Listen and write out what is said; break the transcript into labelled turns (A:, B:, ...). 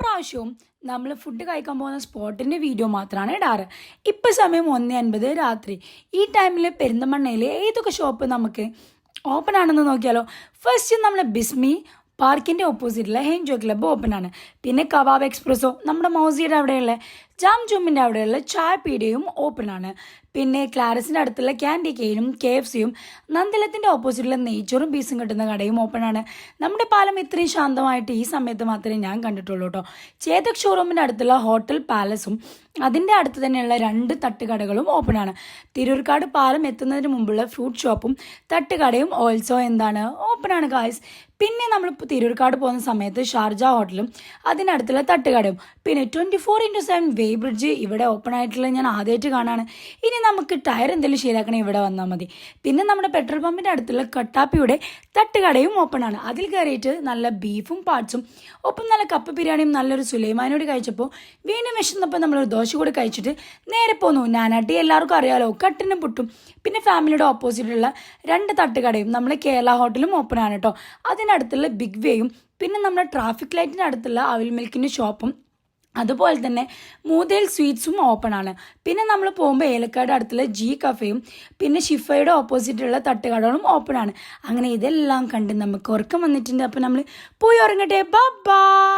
A: പ്രാവശ്യവും നമ്മൾ ഫുഡ് കഴിക്കാൻ പോകുന്ന സ്പോട്ടിൻ്റെ വീഡിയോ മാത്രമാണ് ഇടാറ്. ഇപ്പം സമയം 1:50 രാത്രി. ഈ ടൈമിൽ പെരിന്തമണ്ണയിൽ ഏതൊക്കെ ഷോപ്പ് നമുക്ക് ഓപ്പൺ ആണെന്ന് നോക്കിയാലോ. ഫസ്റ്റ് നമ്മൾ ബിസ്മി പാർക്കിൻ്റെ ഓപ്പോസിറ്റുള്ള ഹെൻജോ ക്ലബ്ബ് ഓപ്പൺ ആണ്. പിന്നെ കബാബ് എക്സ്പ്രസ്സോ നമ്മുടെ മൗസിയുടെ അവിടെയുള്ള ജാം ജൂമിൻ്റെ അവിടെയുള്ള ചായ പീടികയും ഓപ്പൺ ആണ്. പിന്നെ ക്ലാരസിൻ്റെ അടുത്തുള്ള ക്യാൻഡി കെയിലും KFCയും നന്ദലത്തിൻ്റെ ഓപ്പോസിറ്റുള്ള നെയ്ച്ചോറും പീസും കിട്ടുന്ന കടയും ഓപ്പൺ ആണ്. നമ്മുടെ പാലം ഇത്രയും ശാന്തമായിട്ട് ഈ സമയത്ത് മാത്രമേ ഞാൻ കണ്ടിട്ടുള്ളൂ കേട്ടോ. ചേതക് ഷോറൂമിൻ്റെ അടുത്തുള്ള ഹോട്ടൽ പാലസും അതിൻ്റെ അടുത്ത് തന്നെയുള്ള 2 തട്ടുകടകളും ഓപ്പൺ ആണ്. തിരൂർക്കാട് പാലം എത്തുന്നതിന് മുമ്പുള്ള ഫ്രൂട്ട് ഷോപ്പും തട്ടുകടയും ഓൾസോ ഓപ്പൺ ആണ് ഗായ്സ്. പിന്നെ നമ്മളിപ്പോൾ തിരൂർക്കാട് പോകുന്ന സമയത്ത് ഷാർജ ഹോട്ടലും അതിനടുത്തുള്ള തട്ടുകടയും പിന്നെ 24/7 വേ ബ്രിഡ്ജ് ഇവിടെ ഓപ്പൺ ആയിട്ടുള്ള ഞാൻ ആദ്യമായിട്ട് കാണാണ്. ഇനി നമുക്ക് ടയർ എന്തെങ്കിലും ശരിയാക്കണേ ഇവിടെ വന്നാൽ മതി. പിന്നെ നമ്മുടെ പെട്രോൾ പമ്പിൻ്റെ അടുത്തുള്ള കട്ടാപ്പിയുടെ തട്ടുകടയും ഓപ്പൺ ആണ്. അതിൽ കയറിയിട്ട് നല്ല ബീഫും പാർട്സും ഒപ്പം നല്ല കപ്പ ബിരിയാണിയും നല്ലൊരു സുലൈമാനോട് കഴിച്ചപ്പോൾ വീണ്ടും വിശന്നപ്പോൾ നമ്മളൊരു ദോശ കൂടി കഴിച്ചിട്ട് നേരെ പോന്നു. നാനാട്ടി എല്ലാവർക്കും അറിയാലോ, കട്ടിനും പുട്ടും. പിന്നെ ഫാമിലിയുടെ ഓപ്പോസിറ്റുള്ള 2 തട്ടുകടയും നമ്മുടെ കേരള ഹോട്ടലും ഓപ്പൺ ആണ് കേട്ടോ. അതിനടുത്തുള്ള ബിഗ് വേയും പിന്നെ നമ്മുടെ ട്രാഫിക് ലൈറ്റിൻ്റെ അടുത്തുള്ള അവിൽ മിൽക്കിൻ്റെ ഷോപ്പും അതുപോലെ തന്നെ മൂതേൽ സ്വീറ്റ്സും ഓപ്പൺ ആണ്. പിന്നെ നമ്മൾ പോകുമ്പോൾ ഏലക്കാട് അടുത്തുള്ള ജി കഫേയും പിന്നെ ഷിഫയുടെ ഓപ്പോസിറ്റുള്ള തട്ടുകടകളും ഓപ്പൺ ആണ്. അങ്ങനെ ഇതെല്ലാം കണ്ട് നമുക്ക് ഉറക്കം വന്നിട്ടുണ്ട്. അപ്പോൾ നമ്മൾ പോയി ഉറങ്ങട്ടെ. ബൈ.